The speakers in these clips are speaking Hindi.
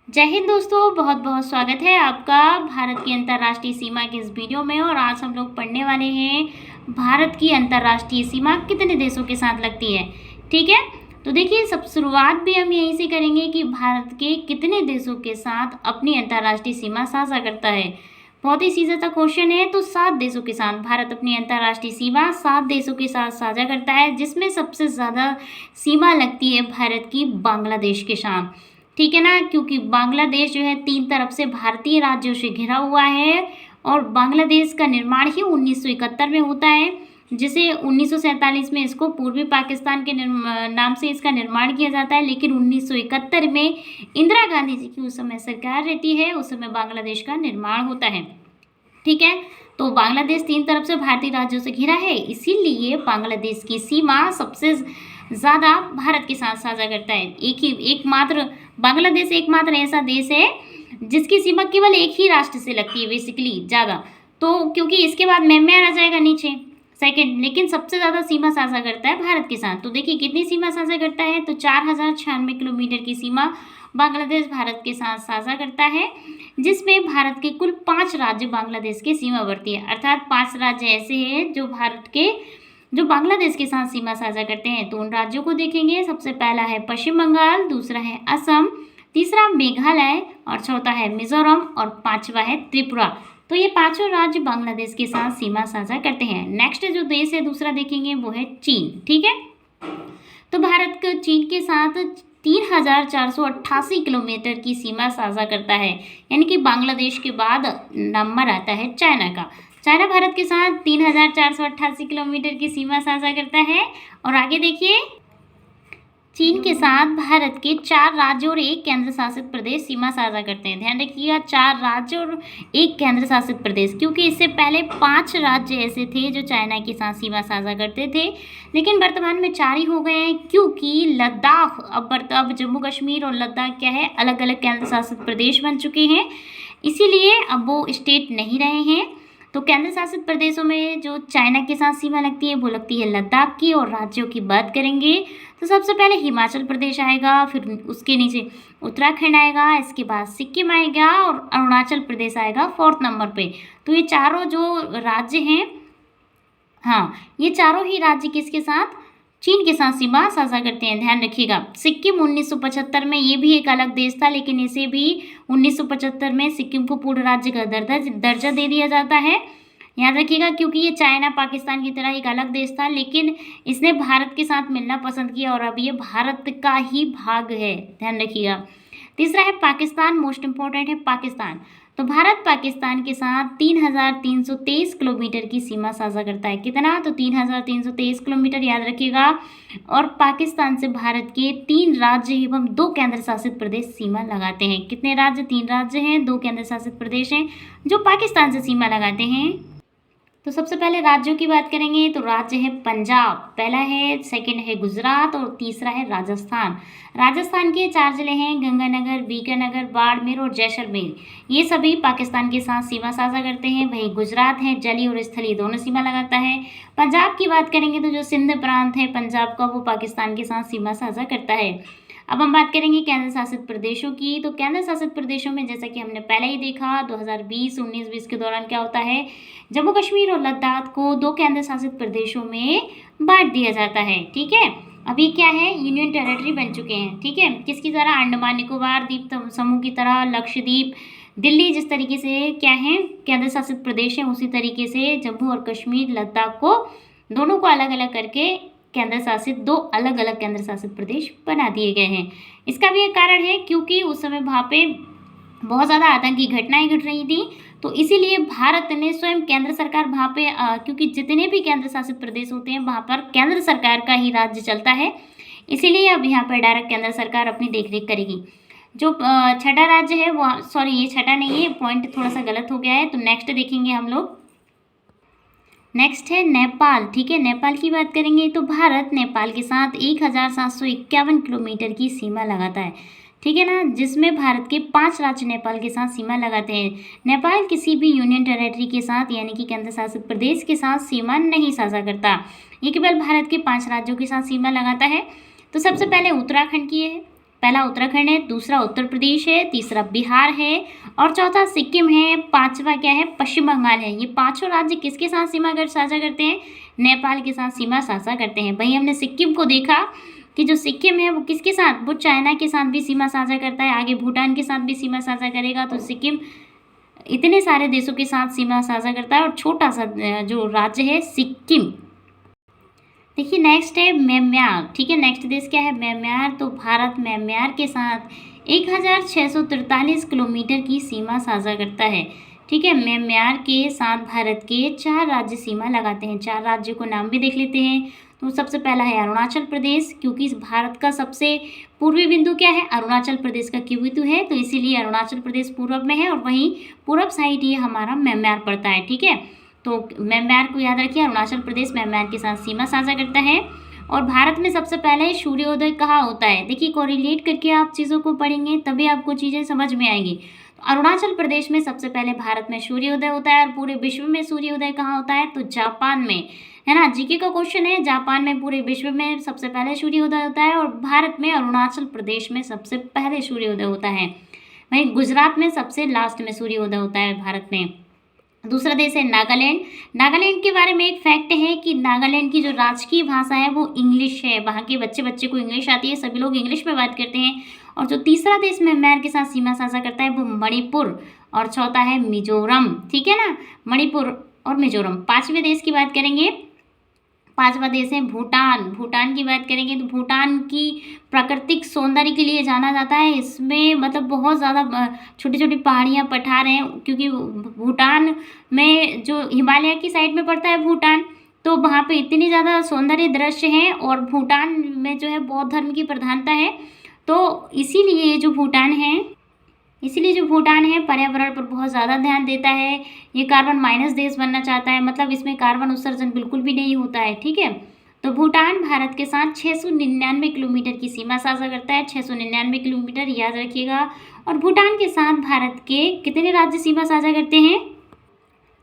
जय हिंद दोस्तों, बहुत बहुत स्वागत है आपका भारत की अंतर्राष्ट्रीय सीमा के इस वीडियो में। और आज हम लोग पढ़ने वाले हैं भारत की अंतर्राष्ट्रीय सीमा कितने देशों के साथ लगती है। ठीक है, तो देखिए सब शुरुआत भी हम यहीं से करेंगे कि भारत के कितने देशों के साथ अपनी अंतर्राष्ट्रीय सीमा साझा करता है। बहुत ही सीधा सा क्वेश्चन है। तो 7 देशों के साथ भारत अपनी अंतर्राष्ट्रीय सीमा 7 देशों के साथ साझा करता है, जिसमें सबसे ज़्यादा सीमा लगती है भारत की बांग्लादेश के साथ। ठीक है ना, क्योंकि बांग्लादेश जो है 3 तरफ से भारतीय राज्यों से घिरा हुआ है और बांग्लादेश का निर्माण ही 1971 में होता है, जिसे 1947 में इसको पूर्वी पाकिस्तान के नाम से इसका निर्माण किया जाता है। लेकिन 1971 में इंदिरा गांधी जी की उस समय सरकार रहती है, उस समय बांग्लादेश का निर्माण होता है। ठीक है, तो बांग्लादेश 3 तरफ से भारतीय राज्यों से घिरा है, इसीलिए बांग्लादेश की सीमा सबसे ज़्यादा भारत के साथ साझा करता है। एकमात्र बांग्लादेश एकमात्र ऐसा देश है जिसकी सीमा केवल एक ही राष्ट्र से लगती है बेसिकली ज़्यादा, तो क्योंकि इसके बाद म्यांमार आ जाएगा नीचे सेकंड, लेकिन सबसे ज़्यादा सीमा साझा करता है भारत के साथ। तो देखिए कितनी सीमा साझा करता है, तो 4096 किलोमीटर की सीमा बांग्लादेश भारत के साथ साझा करता है, जिसमें भारत के कुल 5 राज्य बांग्लादेश के सीमावर्ती है। अर्थात 5 राज्य ऐसे हैं जो बांग्लादेश के साथ सीमा साझा करते हैं। तो उन राज्यों को देखेंगे। सबसे पहला है पश्चिम बंगाल, दूसरा है असम, तीसरा मेघालय और चौथा है मिजोरम और पांचवा है त्रिपुरा। तो ये पांचों राज्य बांग्लादेश के साथ सीमा साझा करते हैं। नेक्स्ट जो देश है दूसरा देखेंगे वो है चीन। ठीक है, तो भारत का चीन के साथ 3488 किलोमीटर की सीमा साझा करता है, यानी कि बांग्लादेश के बाद नंबर आता है चाइना का। चाइना भारत के साथ 3488 किलोमीटर की सीमा साझा करता है। और आगे देखिए, चीन के साथ भारत के 4 राज्य और 1 केंद्र शासित प्रदेश सीमा साझा करते हैं। ध्यान रखिएगा, 4 राज्य और 1 केंद्र शासित प्रदेश, क्योंकि इससे पहले 5 राज्य ऐसे थे जो चाइना के साथ सीमा साझा करते थे, लेकिन वर्तमान में 4 ही हो गए हैं, क्योंकि लद्दाख अब जम्मू कश्मीर और लद्दाख क्या है, अलग अलग केंद्र शासित प्रदेश बन चुके हैं, इसीलिए अब वो स्टेट नहीं रहे हैं। तो केंद्र शासित प्रदेशों में जो चाइना के साथ सीमा लगती है वो लगती है लद्दाख की। और राज्यों की बात करेंगे तो सबसे पहले हिमाचल प्रदेश आएगा, फिर उसके नीचे उत्तराखंड आएगा, इसके बाद सिक्किम आएगा और अरुणाचल प्रदेश आएगा 4th नंबर पे। तो ये चारों जो राज्य हैं, हाँ ये चारों ही राज्य किसके साथ, चीन के साथ सीमा साझा करते हैं। ध्यान रखिएगा, सिक्किम 1975 में ये भी एक अलग देश था, लेकिन इसे भी 1975 में सिक्किम को पूर्ण राज्य का दर्जा दे दिया जाता है। याद रखिएगा, क्योंकि ये चाइना पाकिस्तान की तरह एक अलग देश था, लेकिन इसने भारत के साथ मिलना पसंद किया और अब ये भारत का ही भाग है। ध्यान रखिएगा। तीसरा है पाकिस्तान, मोस्ट इंपॉर्टेंट है पाकिस्तान। तो भारत पाकिस्तान के साथ 3323 किलोमीटर की सीमा साझा करता है। कितना, तो 3323 किलोमीटर, याद रखिएगा। और पाकिस्तान से भारत के 3 राज्य एवं 2 केंद्र शासित प्रदेश सीमा लगाते हैं। कितने राज्य, 3 राज्य हैं, 2 केंद्र शासित प्रदेश हैं जो पाकिस्तान से सीमा लगाते हैं। तो सबसे पहले राज्यों की बात करेंगे तो राज्य है पंजाब पहला है, सेकंड है गुजरात और तीसरा है राजस्थान। राजस्थान के 4 जिले हैं, गंगानगर, बीकानेर, बाड़मेर और जैसलमेर। ये सभी पाकिस्तान के साथ सीमा साझा करते हैं। वहीं गुजरात है, जलीय और स्थलीय दोनों सीमा लगाता है। पंजाब की बात करेंगे तो जो सिंध प्रांत है पंजाब का, वो पाकिस्तान के साथ सीमा साझा करता है। अब हम बात करेंगे केंद्र शासित प्रदेशों की। तो केंद्र शासित प्रदेशों में जैसा कि हमने पहले ही देखा, 2019-20 के दौरान क्या होता है, जम्मू कश्मीर और लद्दाख को 2 केंद्र शासित प्रदेशों में बांट दिया जाता है। ठीक है, अभी क्या है, यूनियन टेरिटरी बन चुके हैं। ठीक है, किसकी तरह, अंडमान निकोबार द्वीप समूह की तरह, लक्षद्वीप, दिल्ली जिस तरीके से क्या है केंद्र शासित प्रदेश है, उसी तरीके से जम्मू और कश्मीर लद्दाख को दोनों को अलग अलग करके केंद्र शासित 2 अलग अलग केंद्र शासित प्रदेश बना दिए गए हैं। इसका भी एक कारण है, क्योंकि उस समय वहाँ पे बहुत ज़्यादा आतंकी घटनाएं घट रही थी, तो इसीलिए भारत ने स्वयं केंद्र सरकार वहाँ पे क्योंकि जितने भी केंद्र शासित प्रदेश होते हैं वहाँ पर केंद्र सरकार का ही राज्य चलता है, इसीलिए अब यहाँ पर डायरेक्ट केंद्र सरकार अपनी देखरेख करेगी। जो छठा राज्य है वो, सॉरी ये छठा नहीं है, पॉइंट थोड़ा सा गलत हो गया है। तो नेक्स्ट देखेंगे हम लोग, नेक्स्ट है नेपाल। ठीक है, नेपाल की बात करेंगे तो भारत नेपाल के साथ 1751 किलोमीटर की सीमा लगाता है। ठीक है ना, जिसमें भारत के 5 राज्य नेपाल के साथ सीमा लगाते हैं। नेपाल किसी भी यूनियन टेरिटरी के साथ यानी कि केंद्र शासित प्रदेश के साथ सीमा नहीं साझा करता, ये केवल भारत के 5 राज्यों के साथ सीमा लगाता है। तो सबसे पहले उत्तराखंड की है, पहला उत्तराखंड है, दूसरा उत्तर प्रदेश है, तीसरा बिहार है और चौथा सिक्किम है, पांचवा क्या है, पश्चिम बंगाल है। ये पांचों राज्य किसके साथ सीमा साझा करते हैं? नेपाल के साथ सीमा साझा करते हैं। भाई हमने सिक्किम को देखा कि जो सिक्किम है वो किसके साथ, वो चाइना के साथ भी सीमा साझा करता है, आगे भूटान के साथ भी सीमा साझा करेगा। तो सिक्किम इतने सारे देशों के साथ सीमा साझा करता है और छोटा सा जो राज्य है सिक्किम। देखिए नेक्स्ट है म्यांमार। ठीक है, नेक्स्ट देश क्या है? म्यांमार। तो भारत म्यांमार के साथ 1643 किलोमीटर की सीमा साझा करता है। ठीक है, म्यांमार के साथ भारत के 4 राज्य सीमा लगाते हैं। 4 राज्यों को नाम भी देख लेते हैं। तो सबसे पहला है अरुणाचल प्रदेश, क्योंकि भारत का सबसे पूर्वी बिंदु क्या है? अरुणाचल प्रदेश का बिंदु है, तो इसीलिए अरुणाचल प्रदेश पूर्व में है और वहीं पूर्व साइड ये हमारा म्यांमार पड़ता है। ठीक है, तो म्यांमार को याद रखिए, अरुणाचल प्रदेश म्यांमार के साथ सीमा साझा करता है। और भारत में सबसे पहले सूर्योदय कहाँ होता है? देखिए कोरिलेट करके आप चीज़ों को पढ़ेंगे तभी आपको चीज़ें समझ में आएंगी। तो अरुणाचल प्रदेश में सबसे पहले भारत में सूर्योदय होता है और पूरे विश्व में सूर्योदय कहाँ होता है? तो जापान में, है ना। जीके का क्वेश्चन है, जापान में पूरे विश्व में सबसे पहले सूर्योदय होता है और भारत में अरुणाचल प्रदेश में सबसे पहले सूर्योदय होता है। वहीं गुजरात में सबसे लास्ट में सूर्योदय होता है भारत में। दूसरा देश है नागालैंड। नागालैंड के बारे में एक फैक्ट है कि नागालैंड की जो राजकीय भाषा है वो इंग्लिश है। वहाँ के बच्चे को इंग्लिश आती है, सभी लोग इंग्लिश में बात करते हैं। और जो तीसरा देश म्यांमार के साथ सीमा साझा करता है वो मणिपुर और चौथा है मिजोरम। ठीक है ना, मणिपुर और मिजोरम। पांचवें देश की बात करेंगे, पांचवा देश है भूटान। भूटान की बात करेंगे तो भूटान की प्राकृतिक सौंदर्य के लिए जाना जाता है। इसमें मतलब बहुत ज़्यादा छोटी छोटी पहाड़ियाँ, पठार हैं, क्योंकि भूटान में जो हिमालय की साइड में पड़ता है भूटान, तो वहाँ पे इतनी ज़्यादा सौंदर्य दृश्य हैं और भूटान में जो है बौद्ध धर्म की प्रधानता है। तो इसीलिए जो भूटान है पर्यावरण पर बहुत ज़्यादा ध्यान देता है। ये कार्बन माइनस देश बनना चाहता है, मतलब इसमें कार्बन उत्सर्जन बिल्कुल भी नहीं होता है। ठीक है, तो भूटान भारत के साथ 699 किलोमीटर की सीमा साझा करता है। 699 किलोमीटर याद रखिएगा। और भूटान के साथ भारत के कितने राज्य सीमा साझा करते हैं?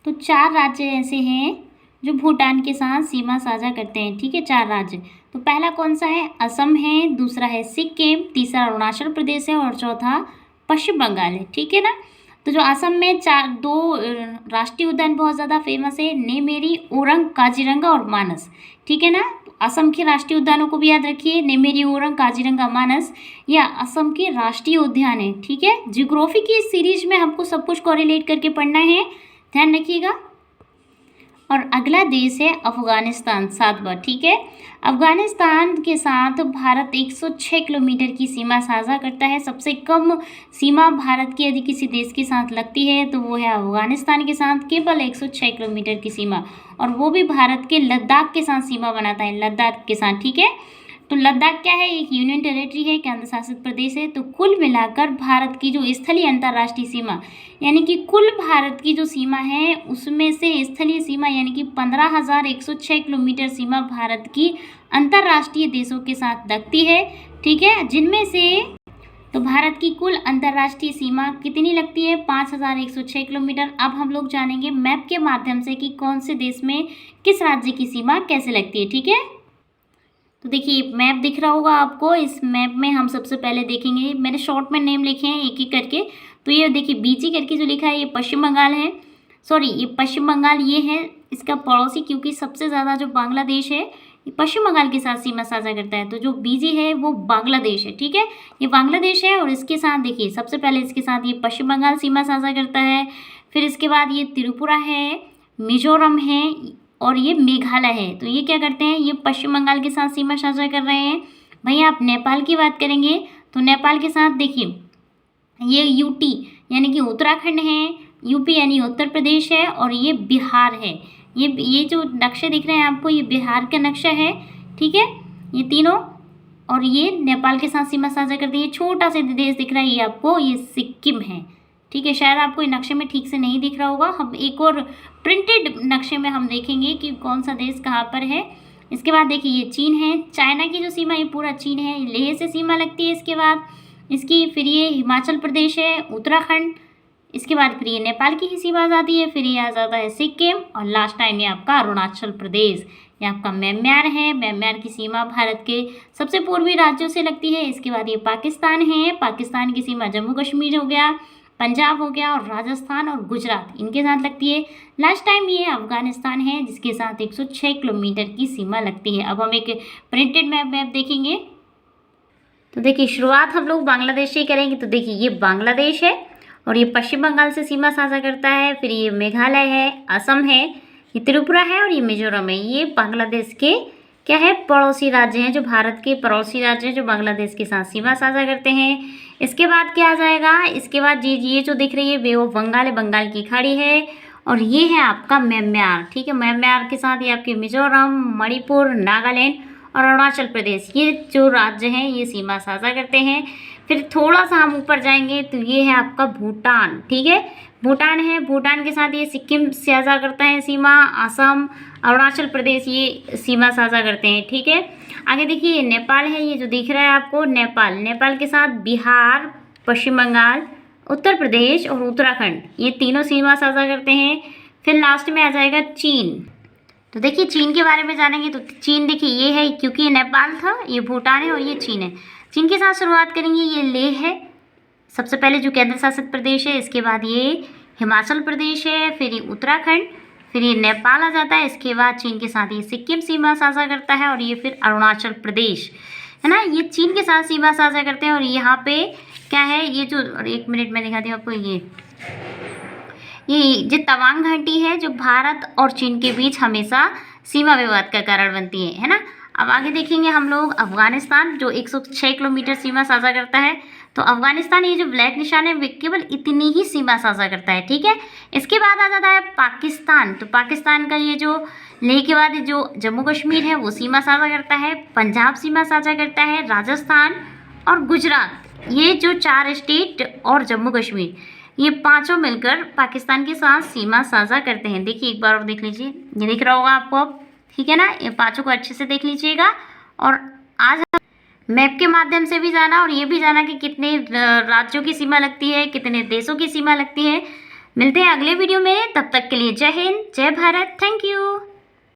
तो 4 राज्य ऐसे हैं जो भूटान के साथ सीमा साझा करते हैं। ठीक है, 4 राज्य। तो पहला कौन सा है? असम है, दूसरा है सिक्किम, तीसरा अरुणाचल प्रदेश है और चौथा पश्चिम बंगाल है। ठीक है ना। तो जो असम में 2 राष्ट्रीय उद्यान बहुत ज़्यादा फेमस है, नेमेरी, ओरंग, काजीरंगा और मानस। ठीक है ना, तो असम के राष्ट्रीय उद्यानों को भी याद रखिए, नेमेरी, ओरंग, काजीरंगा, मानस, यह असम के राष्ट्रीय उद्यान है। ठीक है, जियोग्राफी की इस सीरीज में हमको सब कुछ कोरिलेट करके पढ़ना है, ध्यान रखिएगा। और अगला देश है अफगानिस्तान, 7वां। ठीक है, अफगानिस्तान के साथ भारत 106 किलोमीटर की सीमा साझा करता है। सबसे कम सीमा भारत की यदि किसी देश के साथ लगती है तो वो है अफगानिस्तान के साथ, केवल 106 किलोमीटर की सीमा, और वो भी भारत के लद्दाख के साथ सीमा बनाता है, लद्दाख के साथ। ठीक है, तो लद्दाख क्या है? एक यूनियन टेरिटरी है, केंद्र शासित प्रदेश है। तो कुल मिलाकर भारत की जो स्थलीय अंतर्राष्ट्रीय सीमा, यानी कि कुल भारत की जो सीमा है उसमें से स्थलीय सीमा यानी कि 15,106 किलोमीटर सीमा भारत की अंतर्राष्ट्रीय देशों के साथ लगती है। ठीक है, जिनमें से तो भारत की कुल अंतर्राष्ट्रीय सीमा कितनी लगती है? 5,106 किलोमीटर। अब हम लोग जानेंगे मैप के माध्यम से कि कौन से देश में किस राज्य की सीमा कैसे लगती है। ठीक है, तो देखिए मैप दिख रहा होगा आपको। इस मैप में हम सबसे पहले देखेंगे, मैंने शॉर्ट में नेम लिखे हैं एक एक करके। तो ये देखिए बीजी करके जो लिखा है ये पश्चिम बंगाल है, सॉरी ये पश्चिम बंगाल ये है इसका पड़ोसी, क्योंकि सबसे ज़्यादा जो बांग्लादेश है ये पश्चिम बंगाल के साथ सीमा साझा करता है। तो जो बीजी है वो बांग्लादेश है। ठीक है, ये बांग्लादेश है और इसके साथ देखिए सबसे पहले इसके साथ ये पश्चिम बंगाल सीमा साझा करता है। फिर इसके बाद ये त्रिपुरा है, मिजोरम है और ये मेघालय है। तो ये क्या करते हैं? ये पश्चिम बंगाल के साथ सीमा साझा कर रहे हैं। भैया आप नेपाल की बात करेंगे तो नेपाल के साथ देखिए ये यूटी यानी कि उत्तराखंड है, यूपी यानी उत्तर प्रदेश है और ये बिहार है। ये जो नक्शे दिख रहे हैं आपको ये बिहार का नक्शा है। ठीक है, ये तीनों, और ये नेपाल के साथ सीमा साझा करते हैं। ये छोटा सा देश दिख रहा है ये आपको, ये सिक्किम है। ठीक है, शायद आपको ये नक्शे में ठीक से नहीं दिख रहा होगा, हम एक और प्रिंटेड नक्शे में हम देखेंगे कि कौन सा देश कहाँ पर है। इसके बाद देखिए ये चीन है, चाइना की जो सीमा ये पूरा चीन है, लेह से सीमा लगती है। इसके बाद इसकी फिर ये हिमाचल प्रदेश है, उत्तराखंड, इसके बाद फिर ये नेपाल की ही सीमा आ जाती है, फिर ये आ जाता है सिक्किम, और लास्ट टाइम ये आपका अरुणाचल प्रदेश, ये आपका म्यांमार है। म्यांमार की सीमा भारत के सबसे पूर्वी राज्यों से लगती है। इसके बाद ये पाकिस्तान है, पाकिस्तान की सीमा जम्मू कश्मीर हो गया, पंजाब हो गया, और राजस्थान और गुजरात इनके साथ लगती है। लास्ट टाइम ये अफगानिस्तान है जिसके साथ 106 किलोमीटर की सीमा लगती है। अब हम एक प्रिंटेड मैप देखेंगे। तो देखिए, शुरुआत हम लोग बांग्लादेश से करेंगे। तो देखिए, ये बांग्लादेश है और ये पश्चिम बंगाल से सीमा साझा करता है। फिर ये मेघालय है, असम है, ये त्रिपुरा है और ये मिजोरम है। ये बांग्लादेश के क्या है, पड़ोसी राज्य हैं, जो भारत के पड़ोसी राज्य हैं, जो बांग्लादेश के साथ सीमा साझा करते हैं। इसके बाद क्या आ जाएगा, इसके बाद ये जो दिख रही है बे ऑफ बंगाल है, बंगाल की खाड़ी है, और ये है आपका म्यांमार। ठीक है, म्यांमार के साथ ये आपके मिजोरम, मणिपुर, नागालैंड और अरुणाचल प्रदेश, ये जो राज्य हैं ये सीमा साझा करते हैं। फिर थोड़ा सा हम ऊपर जाएंगे तो ये है आपका भूटान। ठीक है, भूटान है, भूटान के साथ ये सिक्किम साझा करता है सीमा, असम, अरुणाचल प्रदेश ये सीमा साझा करते हैं। ठीक है, आगे देखिए, ये नेपाल है, ये जो दिख रहा है आपको नेपाल, नेपाल के साथ बिहार, पश्चिम बंगाल, उत्तर प्रदेश और उत्तराखंड ये तीनों सीमा साझा करते हैं। फिर लास्ट में आ जाएगा चीन। तो देखिए, चीन के बारे में जानेंगे। तो चीन देखिए, ये है, क्योंकि ये नेपाल था, ये भूटान है और ये चीन है। चीन के साथ शुरुआत करेंगे, ये लेह है सबसे पहले जो केंद्र शासित प्रदेश है। इसके बाद ये हिमाचल प्रदेश है, फिर ये उत्तराखंड, फिर ये नेपाल आ जाता है। इसके बाद चीन के साथ ये सिक्किम सीमा साझा करता है, और ये फिर अरुणाचल प्रदेश है ना, ये चीन के साथ सीमा साझा करते हैं। और यहाँ पे क्या है, ये जो, और एक मिनट में दिखाती हूँ आपको, ये जो तवांग घाटी है, जो भारत और चीन के बीच हमेशा सीमा विवाद का कारण बनती है ना। अब आगे देखेंगे हम लोग अफगानिस्तान, जो 106 किलोमीटर सीमा साझा करता है। तो अफगानिस्तान, ये जो ब्लैक निशान है, वे केवल इतनी ही सीमा साझा करता है। ठीक है, इसके बाद आ जाता है पाकिस्तान। तो पाकिस्तान का ये जो लेह के बाद जो जम्मू कश्मीर है वो सीमा साझा करता है, पंजाब सीमा साझा करता है, राजस्थान और गुजरात, ये जो 4 स्टेट और जम्मू कश्मीर, ये पांचों मिलकर पाकिस्तान के साथ सीमा साझा करते हैं। देखिए, एक बार और देख लीजिए, ये दिख रहा होगा आपको अब। ठीक है ना, ये पांचों को अच्छे से देख लीजिएगा। और आज मैप के माध्यम से भी जाना, और ये भी जाना कि कितने राज्यों की सीमा लगती है, कितने देशों की सीमा लगती है। मिलते हैं अगले वीडियो में, तब तक के लिए जय हिंद, जय भारत, थैंक यू।